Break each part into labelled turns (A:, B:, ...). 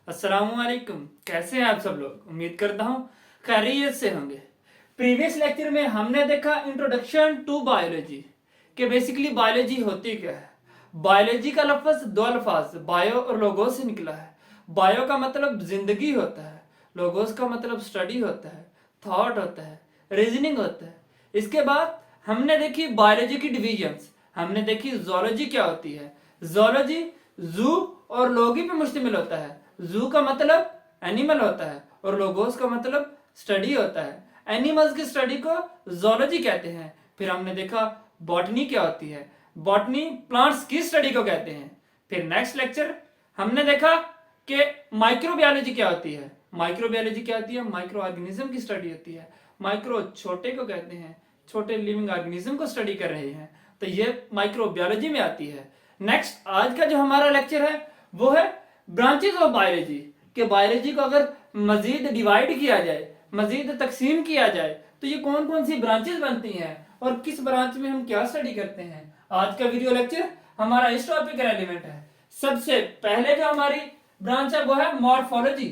A: अस्सलामुअलैकुम। कैसे हैं आप सब लोग? उम्मीद करता हूँ खैरियत से होंगे। प्रीवियस लेक्चर में हमने देखा इंट्रोडक्शन टू बायोलॉजी कि बेसिकली बायोलॉजी होती क्या है। बायोलॉजी का लफ्ज दो अल्फाज बायो और लोगोस से निकला है। बायो का मतलब जिंदगी होता है, लोगोस का मतलब स्टडी होता है, थॉट होता है, रीजनिंग होता है। इसके बाद हमने देखी बायोलॉजी की डिविजन्स। हमने देखी जोलॉजी क्या होती है। जोलॉजी जू और लोगी पे मुश्तमिल होता है। जू का मतलब एनिमल होता है और लोगोस का मतलब स्टडी होता है। एनिमल्स की स्टडी को जोलॉजी कहते हैं। फिर हमने देखा बॉटनी क्या होती है। बॉटनी प्लांट्स की स्टडी को कहते हैं। फिर नेक्स्ट लेक्चर हमने देखा कि माइक्रोबायोलॉजी क्या होती है। माइक्रोबायोलॉजी क्या होती है? माइक्रो ऑर्गेनिज्म की स्टडी होती है। माइक्रो छोटे को कहते हैं, छोटे लिविंग ऑर्गेनिज्म को स्टडी कर रहे हैं, तो ये माइक्रोबायोलॉजी में आती है। नेक्स्ट आज का जो हमारा लेक्चर है वो है ब्रांचेस ऑफ बायोलॉजी। कि बायोलॉजी को अगर मजीद डिवाइड किया जाए, मजीद तकसीम किया जाए, तो ये कौन कौन सी ब्रांचेस बनती हैं और किस ब्रांच में हम क्या स्टडी करते हैं। आज का वीडियो लेक्चर हमारा इस टॉपिक का रेलिवेंट है। सबसे पहले जो हमारी ब्रांच है वो है मॉर्फोलॉजी।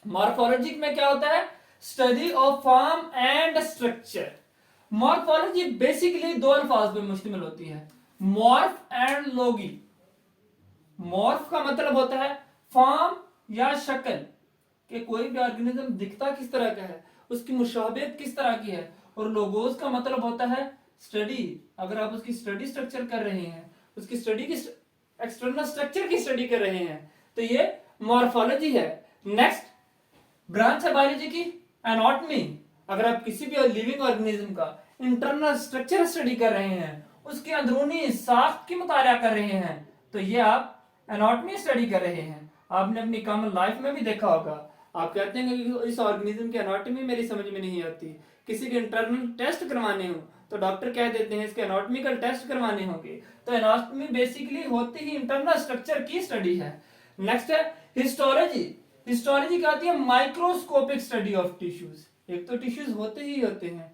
A: मॉर्फोलॉजी में क्या होता है? Study of form and structure. Morphology basically दो अल्फाज पे मुश्तमिल होती है, मॉर्फ एंड लोगी। मॉर्फ का मतलब होता है फॉर्म या शक्ल, कि कोई भी ऑर्गेनिज्म दिखता किस तरह का है, उसकी मुशाबियत किस तरह की है। और लोगोस का मतलब होता है स्टडी। अगर आप उसकी स्टडी स्ट्रक्चर कर रहे हैं, उसकी स्टडी की एक्सटर्नल स्ट्रक्चर की स्टडी कर रहे हैं, तो ये मॉर्फोलॉजी है। नेक्स्ट ब्रांच है बायोलॉजी की एनाटॉमी। अगर आप किसी भी लिविंग ऑर्गेनिज्म का इंटरनल स्ट्रक्चर स्टडी कर रहे हैं, उसके अंदरूनी साख्त की मुताला कर रहे हैं, तो ये आप एनाटॉमी स्टडी कर रहे हैं। आपने अपनी कॉमन लाइफ में भी देखा होगा, आप कहते हैं कि इस ऑर्गेनिज्म की एनाटॉमी मेरी समझ में नहीं आती, किसी के इंटरनल टेस्ट करवाने हो तो डॉक्टर कह देते हैं इसके एनाटॉमिकल टेस्ट करवाने होंगे। तो एनाटॉमी बेसिकली होती ही इंटरनल स्ट्रक्चर की स्टडी है। नेक्स्ट है हिस्टोलॉजी। हिस्टोलॉजी क्या होती है? Microscopic study of tissues. एक तो टिश्यूज होते ही होते हैं,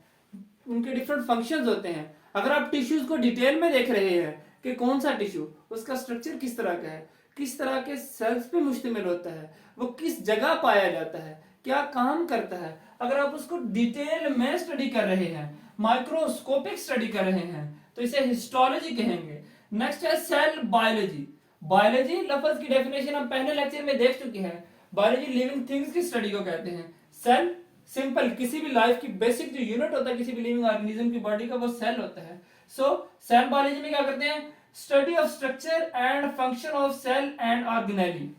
A: उनके डिफरेंट फंक्शंस होते हैं। अगर आप टिश्यूज को डिटेल में देख रहे हैं कि कौन सा टिश्यू, उसका स्ट्रक्चर किस तरह का है, किस तरह के सेल्स पे मुश्तमिल होता है, वो किस जगह पाया जाता है, क्या काम करता है, अगर आप उसको डिटेल में स्टडी कर रहे हैं, माइक्रोस्कोपिक स्टडी कर रहे हैं, तो इसे हिस्टोलॉजी कहेंगे। नेक्स्ट है सेल बायोलॉजी। बायोलॉजी लफ्ज की डेफिनेशन हम पहले लेक्चर में देख चुके हैं। बायोलॉजी लिविंग थिंग्स की स्टडी को कहते हैं। सेल सिंपल किसी भी लाइफ की बेसिक जो यूनिट होता है किसी भी लिविंग ऑर्गेनिज्म की बॉडी का, वो सेल होता है। सो सेल बायोलॉजी में क्या करते हैं? Study of structure and function of cell and organelle.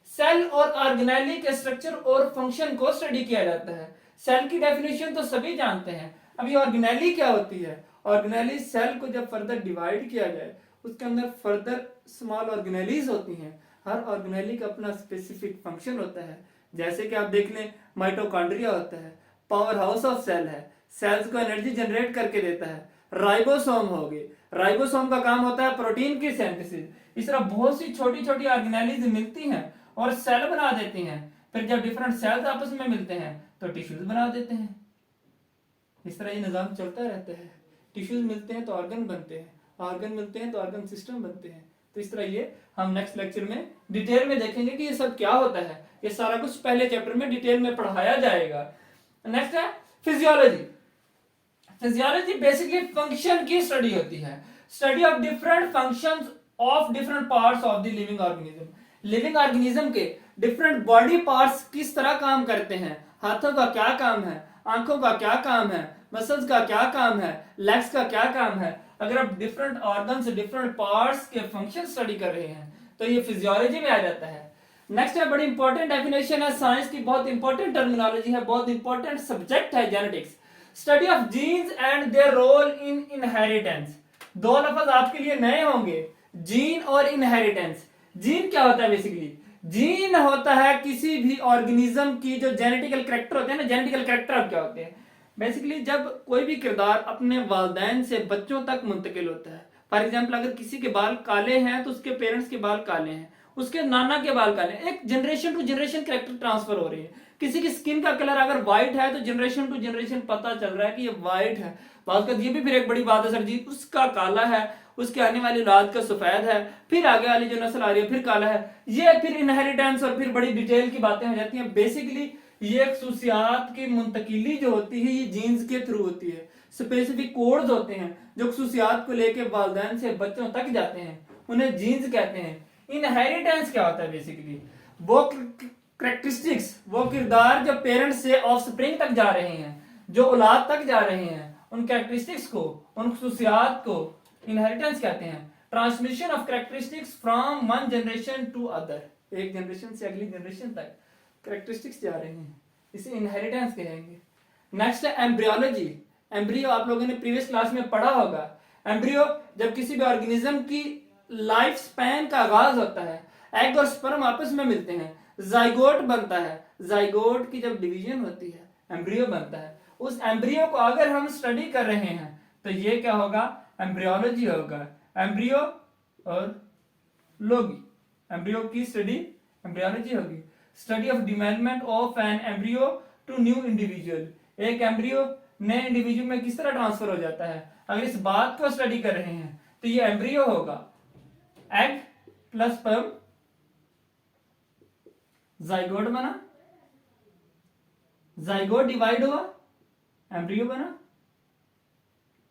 A: Cell और ऑर्गेनेली के स्ट्रक्चर और फंक्शन को स्टडी किया जाता है। सेल की डेफिनेशन तो सभी जानते हैं, अभी ऑर्गेनेली क्या होती है? ऑर्गेनेली सेल को जब फर्दर डिवाइड किया जाए, उसके अंदर फर्दर स्मॉल ऑर्गेनेलीज होती हैं। हर ऑर्गेनेली का अपना स्पेसिफिक फंक्शन होता है। जैसे कि आप देख लें, माइटोकॉन्ड्रिया होता है, पावर हाउस ऑफ सेल है, सेल्स को एनर्जी जनरेट करके देता है। राइबोसोम हो गए, राइबोसोम का काम होता है प्रोटीन की सिंथेसिस। इस तरह बहुत सी छोटी छोटी ऑर्गेनेलीज मिलती हैं और सेल बना देती हैं। फिर जब डिफरेंट सेल्स आपस में मिलते हैं तो टिश्यूज बना देते हैं। इस तरह ये निजाम चलता रहता है। टिश्यूज मिलते हैं तो ऑर्गन बनते हैं, ऑर्गन मिलते हैं तो ऑर्गन सिस्टम बनते हैं। तो इस तरह ये हम नेक्स्ट लेक्चर में डिटेल में देखेंगे कि ये सब क्या होता है। ये सारा कुछ पहले चैप्टर में डिटेल में पढ़ाया जाएगा। नेक्स्ट है फिजियोलॉजी। फिजियोलॉजी बेसिकली फंक्शन की स्टडी होती है। Study of different functions of different parts of the living organism. Living organism के डिफरेंट बॉडी पार्ट्स किस तरह काम करते हैं। हाथों का क्या काम है, आंखों का क्या काम है, मसल्स का क्या काम है, लेग्स का क्या काम है। अगर आप डिफरेंट ऑर्गन्स, डिफरेंट पार्ट्स के फंक्शन स्टडी कर रहे हैं तो ये फिजियोलॉजी में आ जाता है। नेक्स्ट है बड़ी इंपॉर्टेंट डेफिनेशन है साइंस की, बहुत इंपॉर्टेंट टर्मिनोलॉजी है, बहुत इंपॉर्टेंट सब्जेक्ट है genetics. Study of genes and their role in inheritance. दो लफ्ज आपके लिए नए होंगे, जीन और इनहेरिटेंस। जीन क्या होता है? बेसिकली जीन होता है किसी भी ऑर्गेनिज्म की जो जेनेटिकल कैरेक्टर होते हैं ना। जेनेटिकल कैरेक्टर क्या होते हैं? बेसिकली जब कोई भी किरदार अपने वालिदैन से बच्चों तक मुंतकिल होता है। फॉर एग्जाम्पल अगर किसी के बाल काले हैं तो उसके पेरेंट्स के बाल काले हैं, उसके नाना के बाल काले हैं। एक generation to generation character transfer हो रही है। किसी की स्किन का कलर अगर व्हाइट है तो जनरेशन टू जनरेशन पता चल रहा है कि ये व्हाइट है। बात ये भी फिर एक बड़ी बात है, सर जी उसका काला है, उसके आने वाली औलाद का सफेद है, फिर आगे वाली जो नस्ल आ रही है फिर काला है। ये फिर इनहेरिटेंस और फिर बड़ी डिटेल की बातें हो जाती हैं। बेसिकली ये खसूसियात की मुंतकिली जो होती है ये जीन्स के थ्रू होती है। स्पेसिफिक कोड्स होते हैं जो खसूसियात को लेके वालिदैन से बच्चों तक जाते हैं, उन्हें जीन्स कहते हैं। इनहेरिटेंस क्या होता है? बेसिकली वो करेक्टरिस्टिक्स, वो किरदार जो पेरेंट्स से ऑफस्प्रिंग तक जा रहे हैं, जो औलाद तक जा रहे हैं, उन कैरेक्टरिस्टिक्स को, उन खसूसियात को इनहेरिटेंस कहते हैं। Transmission of characteristics from one generation to other, एक जनरेशन से अगली जनरेशन तक कैरेक्टरिस्टिक्स जा रहे हैं, इसे इनहेरिटेंस कहेंगे। नेक्स्ट है एम्ब्रियोलॉजी। एम्ब्रियो आप लोगों ने प्रीवियस क्लास में पढ़ा होगा। एम्ब्रियो जब किसी भी ऑर्गेनिज्म की लाइफ स्पैन का आगाज होता है, एग और स्पर्म आपस में मिलते हैं, जाइगोट बनता है। जाइगोट की जब डिवीजन होती है एम्ब्रियो बनता है। उस एम्ब्रियो को अगर हम स्टडी कर रहे हैं तो ये क्या होगा? एम्ब्रियोलॉजी होगा। एम्ब्रियो और लोगी, एम्ब्रियो की स्टडी एम्ब्रियोलॉजी होगी। Study of development of an embryo to new individual, एक एम्ब्रियो नए इंडिविजुअल में किस तरह ट्रांसफर हो जाता है, अगर इस बात को स्टडी कर रहे हैं तो ये एम्ब्रियो होगा। एग प्लस स्पर्म, जाइगोट बना, जाइगोट डिवाइड हुआ, एम्ब्रियो बना।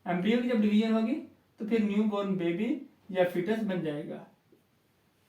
A: एम्ब्रियो की जब डिवीजन होगी तो फिर न्यू बोर्न बेबी या फिटस बन जाएगा।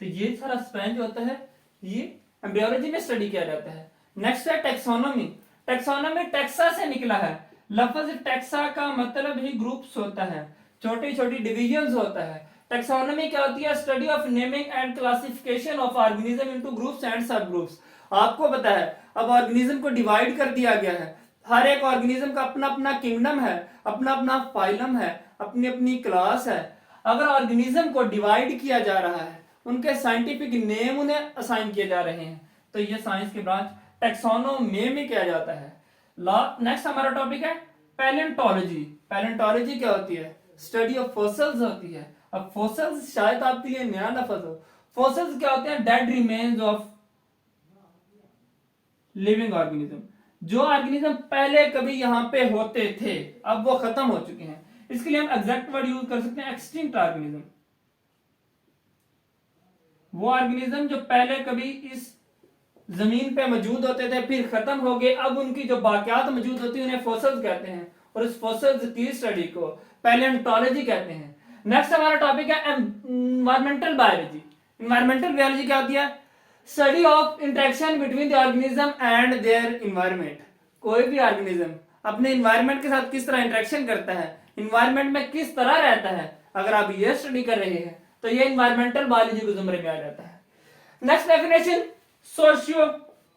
A: तो ये सारा स्पैन जो होता है ये एम्ब्रियोलॉजी में स्टडी किया जाता है। नेक्स्ट है टेक्सोनोमी। टेक्सोनोमी टेक्सा से निकला है। लफ्ज टेक्सा का मतलब ही ग्रुप्स होता है, छोटी छोटी डिविजन्स होता है। टेक्सोनोमी क्या होती है? Study of naming and classification of organism into groups and सब ग्रुप्स। आपको पता है अब ऑर्गेनिज्म को डिवाइड कर दिया गया है। हर एक ऑर्गेनिज्म का अपना अपना किंगडम है, अपना अपना फाइलम है, अपनी अपनी क्लास है। अगर ऑर्गेनिज्म को डिवाइड किया जा रहा है, उनके साइंटिफिक नेम उन्हें असाइन किए जा रहे हैं, तो ये साइंस की ब्रांच टेक्सोनोमी में किया जाता है। नेक्स्ट हमारा टॉपिक है पैलेंटोलॉजी। पैलेंटोलॉजी क्या होती है? स्टडी ऑफ फॉसिल्स होती है। अब फॉसिल्स शायद आपके लिए नया लफ्ज हो। फॉसिल्स क्या होते हैं? Dead remains of living organism, जो ऑर्गेनिज्म पहले कभी यहां पे होते थे अब वो खत्म हो चुके हैं। इसके लिए हम एग्जैक्ट वर्ड यूज कर सकते हैं एक्सटिंक्ट ऑर्गेनिज्म। वो ऑर्गेनिज्म जो पहले कभी इस जमीन पे मौजूद होते थे फिर खत्म हो गए, अब उनकी जो बाकियात मौजूद होती है उन्हें फॉसिल्स कहते हैं, और इस फॉसिल्स की स्टडी को पैलेंटोलॉजी कहते हैं। नेक्स्ट हमारा टॉपिक है एनवायरमेंटल बायोलॉजी। एनवायरमेंटल बायोलॉजी क्या होती है? Study of interaction between the organism and their environment. कोई भी ऑर्गेनिज्म अपने इन्वायरमेंट के साथ किस तरह इंटरेक्शन करता है, इन्वायरमेंट में किस तरह रहता है, अगर आप ये स्टडी कर रहे हैं तो ये इन्वायरमेंटल बायोलॉजी के जुमरे में आ जाता है। नेक्स्ट डेफिनेशन सोशियो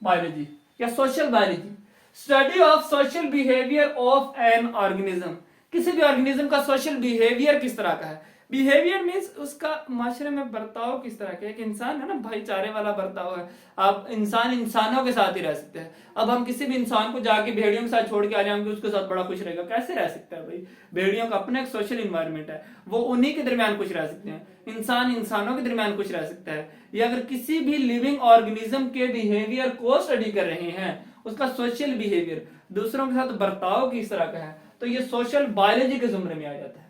A: बायोलॉजी या social biology. Study of social behaviour of an organism. किसी भी ऑर्गेनिज्म का सोशल बिहेवियर किस तरह का है। बिहेवियर मीन्स उसका माशरे में बर्ताव किस तरह का है। एक इंसान है ना, भाईचारे वाला बर्ताव है। आप इंसान इंसानों के साथ ही रह सकते हैं। अब हम किसी भी इंसान को जाके भेड़ियों के साथ छोड़ के आ जाएंगे, उसके साथ बड़ा खुश रहेगा, कैसे रह सकता है भाई? भेड़ियों का अपना एक सोशल इन्वायरमेंट है, वो उन्हीं के दरमियान खुश रह सकते हैं। इंसान इंसानों के दरमियान खुश रह सकता है। या अगर किसी भी लिविंग ऑर्गेनिज्म के बिहेवियर को स्टडी कर रहे हैं, उसका सोशल बिहेवियर, दूसरों के साथ बर्ताव किस तरह का है, तो ये सोशल बायोलॉजी के जुमरे में आ जाता है।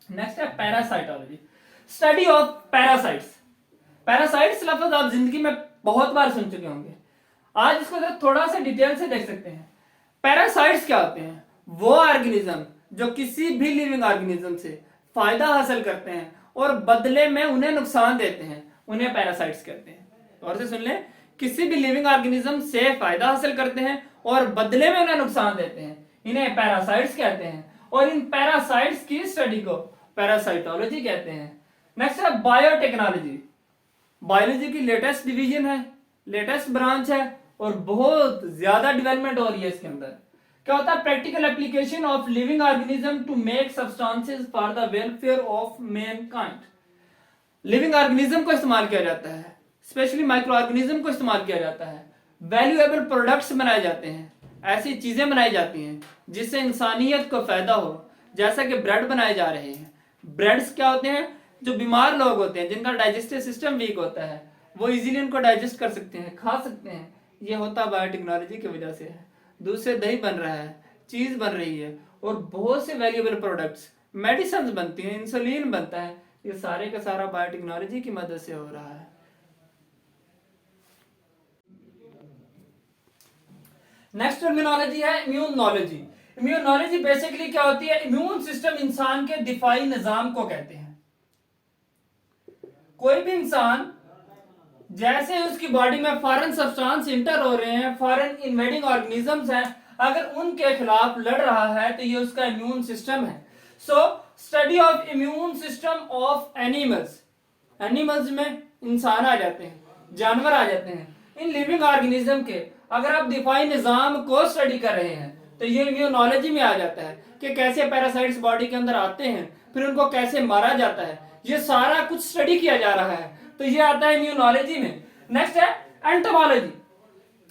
A: नेक्स्ट है parasitology. Study of parasites. Parasites लफ्ज आप जिंदगी में बहुत बार सुन चुके होंगे, आज इसको थोड़ा सा डिटेल से देख सकते हैं। पैरासाइट्स क्या होते हैं? वो ऑर्गेनिज्म जो किसी भी लिविंग ऑर्गेनिज्म से फायदा हासिल करते हैं और बदले में उन्हें नुकसान देते हैं, उन्हें पैरासाइट्स कहते हैं। और से सुन लें, किसी भी लिविंग ऑर्गेनिज्म से फायदा हासिल करते हैं और बदले में उन्हें नुकसान देते हैं, इन्हें पैरासाइट्स कहते हैं। और इन पैरासाइट्स की स्टडी को पैरासाइटोलॉजी कहते हैं। नेक्स्ट है बायोटेक्नोलॉजी। बायोलॉजी की लेटेस्ट डिवीजन है, लेटेस्ट ब्रांच है और बहुत ज्यादा डेवलपमेंट हो रही है इसके अंदर। क्या होता है? Practical application of living organism to make substances for the welfare of mankind. Living organism को इस्तेमाल किया जाता है, स्पेशली माइक्रो ऑर्गेनिज्म को इस्तेमाल किया जाता है। वैल्यूएबल प्रोडक्ट्स बनाए जाते हैं, ऐसी चीजें बनाई जाती हैं जिससे इंसानियत को फायदा हो, जैसा कि ब्रेड बनाए जा रहे हैं। ब्रेड्स क्या होते हैं? जो बीमार लोग होते हैं, जिनका डाइजेस्टिव सिस्टम वीक होता है, वो इजीली उनको डाइजेस्ट कर सकते हैं, खा सकते हैं। ये होता बायोटेक्नोलॉजी की वजह से है। दूध से दही बन रहा है, चीज बन रही है और बहुत से वैल्यूएबल प्रोडक्ट्स मेडिसिन बनती हैं, इंसुलिन बनता है, ये सारे का सारा बायोटेक्नोलॉजी की मदद से हो रहा है। नेक्स्ट टर्मिनोलॉजी है इम्यूनोलॉजी। इम्यूनोलॉजी बेसिकली क्या होती है? इम्यून सिस्टम इंसान के दिफाई निजाम को कहते हैं। कोई भी इंसान जैसे उसकी बॉडी में फॉरेन सब्सटेंस इंटर हो रहे हैं, फॉरेन इन्वेडिंग ऑर्गेनिजम्स हैं, अगर उनके खिलाफ लड़ रहा है तो ये उसका इम्यून सिस्टम है। So study of immune system of animals, animals में इंसान आ जाते हैं, जानवर आ जाते हैं, इन लिविंग ऑर्गेनिज्म के अगर आप दिफाई निजाम को स्टडी कर रहे हैं तो ये इम्यूनोलॉजी में आ जाता है कि कैसे पैरासाइट्स बॉडी के अंदर आते हैं, फिर उनको कैसे मारा जाता है, ये सारा कुछ स्टडी किया जा रहा है, तो ये आता है इम्यूनोलॉजी में। नेक्स्ट है एंटोमोलॉजी।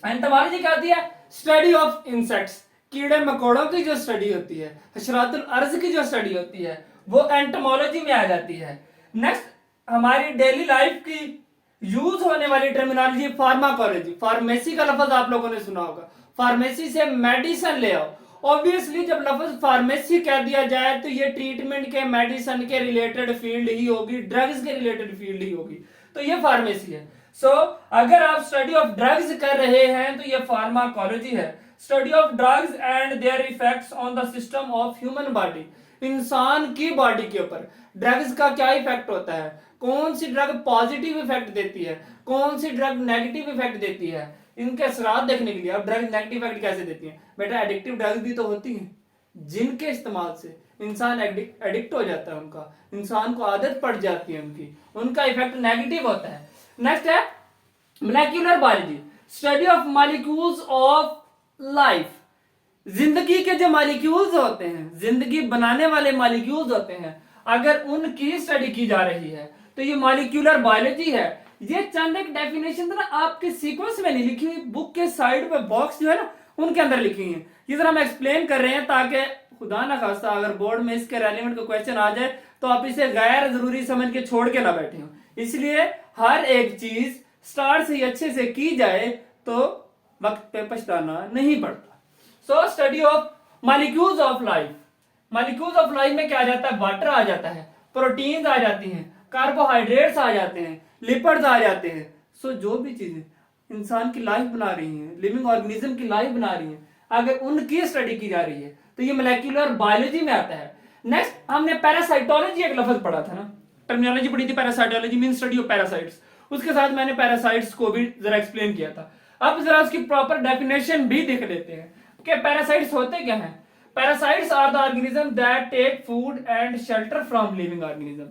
A: एंटोमोलॉजी क्या होती है? स्टडी ऑफ इंसेक्ट्स, कीड़े मकोड़ों की जो स्टडी होती है, हशरातुल अर्ज की जो स्टडी होती है, वो एंटोमोलॉजी में आ जाती है। नेक्स्ट हमारी डेली लाइफ की यूज होने वाली टर्मिनोलॉजी फार्माकोलॉजी। फार्मेसी का लफ्ज आप लोगों ने सुना होगा, फार्मेसी से मेडिसिन ले आओ। ऑब्वियसली जब लफ्ज फार्मेसी कह दिया जाए तो ये ट्रीटमेंट के, मेडिसिन के रिलेटेड फील्ड ही होगी, ड्रग्स के रिलेटेड फील्ड ही होगी, तो ये फार्मेसी है। सो अगर आप स्टडी ऑफ ड्रग्स कर रहे हैं तो ये फार्माकोलॉजी है। Study of drugs and there effects on the system of human body, इंसान की बॉडी के ऊपर ड्रग्स का क्या इफेक्ट होता है, कौन सी ड्रग पॉजिटिव इफेक्ट देती है, कौन सी ड्रग नेगेटिव इफेक्ट देती है, इनके असरात देखने के लिए। अब ड्रग नेगेटिव इफेक्ट कैसे देती है? बेटा एडिक्टिव ड्रग्स भी तो होती हैं जिनके इस्तेमाल से इंसान एडिक्ट हो जाता है, उनका इंसान को आदत पड़ जाती है उनकी, उनका इफेक्ट नेगेटिव होता है। नेक्स्ट है molecular biology, study of molecules of life. जिंदगी के जो मॉलिक्यूल्स होते हैं, जिंदगी बनाने वाले मॉलिक्यूल्स होते हैं, अगर उनकी स्टडी की जा रही है तो ये मॉलिक्यूलर बायोलॉजी है। ये चंद एक डेफिनेशन ना आपके सीक्वेंस में नहीं लिखी हुई, बुक के साइड पे बॉक्स जो है ना उनके अंदर लिखी है। ये जरा हम एक्सप्लेन कर रहे हैं ताकि खुदा ना खास्ता अगर बोर्ड में इसके रेलेवेंट का क्वेश्चन आ जाए तो आप इसे गैर जरूरी समझ के छोड़ के ना बैठे हो। इसलिए हर एक चीज स्टार्ट से अच्छे से की जाए तो वक्त पे पछताना नहीं पड़ता। So study of molecules of life, molecules of life में क्या आ जाता है? वाटर आ जाता है, प्रोटीन्स आ जाती हैं, कार्बोहाइड्रेट्स आ जाते हैं, लिपिड्स आ जाते हैं। सो जो भी चीजें इंसान की लाइफ बना रही हैं, लिविंग ऑर्गेनिज्म की लाइफ बना रही हैं, अगर उनकी स्टडी की जा रही है तो ये मोलेक्युलर बायोलॉजी में आता है। नेक्स्ट हमने पैरासाइटोलॉजी एक लफ्ज पढ़ा था ना, टर्मिनोलॉजी पढ़ी थी, parasitology mean study of parasites. उसके साथ मैंने पैरासाइट्स को भी जरा एक्सप्लेन किया था। अब जरा उसकी प्रॉपर डेफिनेशन भी देख लेते हैं कि पैरासाइट्स होते क्या हैं। Parasites are the organism that take food and shelter from living organism.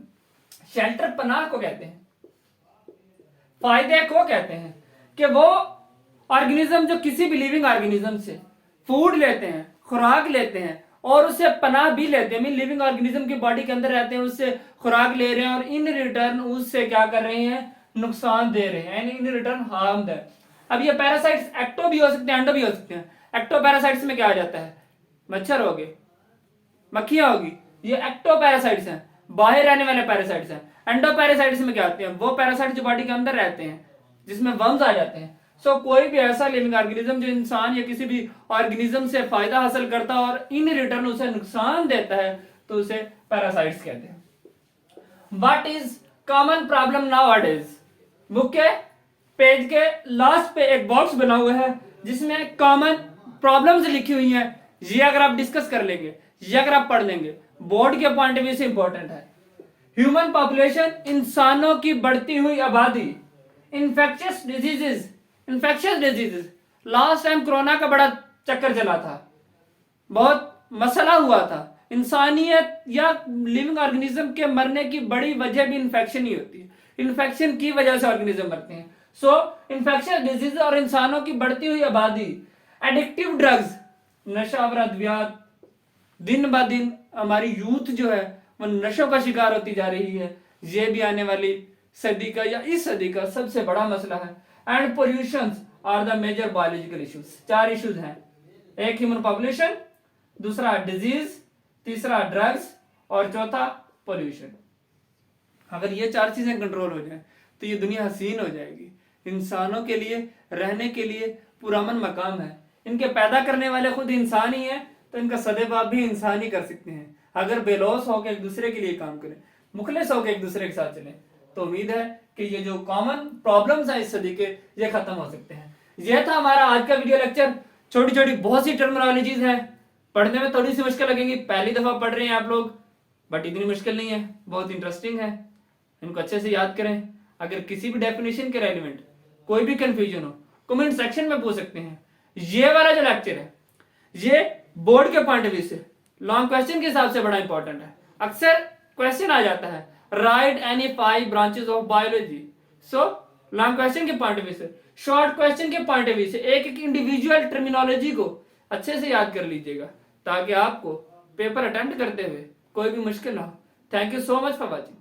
A: Shelter पनाह को कहते हैं, फायदे को कहते हैं कि वो ऑर्गेनिज्म जो किसी भी लिविंग ऑर्गेनिज्म से फूड लेते हैं, खुराक लेते हैं और उससे पनाह भी लेते हैं, मीन लिविंग ऑर्गेनिज्म की बॉडी के अंदर रहते हैं, उससे खुराक ले रहे हैं और इन रिटर्न उससे क्या कर रहे हैं? नुकसान दे रहे हैं, इन रिटर्न हार्म दे। अब ये पैरासाइट्स एक्टो भी हो सकते हैं, एंडो भी हो सकते हैं। एक्टो पैरासाइट्स में क्या आ जाता है? मच्छर हो गए, मक्खियां होगी, ये एक्टो पैरासाइट्स हैं, बाहर रहने वाले पैरासाइट्स हैं। एंडो पैरासाइट्स में क्या आते हैं? वो पैरासाइट जो बॉडी के अंदर रहते हैं जिसमें वर्म्स आ जाते हैं। सो कोई भी ऐसा लिविंग ऑर्गेनिज्म जो इंसान या किसी भी ऑर्गेनिज्म से फायदा हासिल करता है और इन रिटर्न उसे नुकसान देता है तो उसे पैरासाइट्स कहते हैं। What is common problem nowadays? Book के पेज के लास्ट पे एक बॉक्स बना हुआ है जिसमें कॉमन प्रॉब्लम्स लिखी हुई हैं। ये अगर आप डिस्कस कर लेंगे, ये अगर आप पढ़ लेंगे, बोर्ड के पॉइंट ऑफ व्यू से इंपॉर्टेंट है। ह्यूमन पॉपुलेशन, इंसानों की बढ़ती हुई आबादी, infectious diseases, infectious diseases. Last time corona का बड़ा चक्कर चला था, बहुत मसला हुआ था। इंसानियत या लिविंग ऑर्गेनिज्म के मरने की बड़ी वजह भी इन्फेक्शन ही होती है, इन्फेक्शन की वजह से ऑर्गेनिज्म मरते हैं। सो इन्फेक्शियस डिजीज और इंसानों की बढ़ती हुई आबादी, एडिक्टिव ड्रग्स, नशावर अद्वियात, दिन ब दिन हमारी यूथ जो है वो नशों का शिकार होती जा रही है। ये भी आने वाली सदी का या इस सदी का सबसे बड़ा मसला है। And pollutions are the major biological issues. 4 issues हैं, एक ह्यूमन पॉपुलेशन, दूसरा डिजीज, तीसरा ड्रग्स और चौथा पोल्यूशन। अगर ये 4 चीजें कंट्रोल हो जाए तो ये दुनिया हसीन हो जाएगी। इंसानों के लिए रहने के लिए पुरअमन मकाम है। इनके पैदा करने वाले खुद इंसान ही है तो इनका सदेबाप भी इंसान ही कर सकते हैं। अगर बेलौस होकर एक दूसरे के लिए काम करें, मुखलिस होकर एक दूसरे के साथ चलें, तो उम्मीद है कि ये जो कॉमन प्रॉब्लम्स हैं इस सदी के, ये खत्म हो सकते हैं। यह था हमारा आज का वीडियो लेक्चर। छोटी छोटी बहुत सी टर्मिनोलॉजीज हैं, पढ़ने में थोड़ी सी मुश्किल लगेंगी, पहली दफा पढ़ रहे हैं आप लोग, बट इतनी मुश्किल नहीं है, बहुत इंटरेस्टिंग है, इनको अच्छे से याद करें। अगर किसी भी डेफिनेशन के रेलिवेंट कोई भी कंफ्यूजन हो, कमेंट सेक्शन में पूछ सकते हैं। ये वाला जो लेक्चर है ये बोर्ड के पॉइंट ऑफ व्यू से लॉन्ग क्वेश्चन के हिसाब से बड़ा इंपॉर्टेंट है। अक्सर क्वेश्चन आ जाता है right any 5 branches of biology. So long question के पॉइंट ऑफ व्यू से, शॉर्ट क्वेश्चन के पॉइंट ऑफ व्यू से एक एक इंडिविजुअल टर्मिनोलॉजी को अच्छे से याद कर लीजिएगा, ताकि आपको पेपर अटेम्प्ट करते हुए कोई भी मुश्किल ना हो। Thank you so much for watching.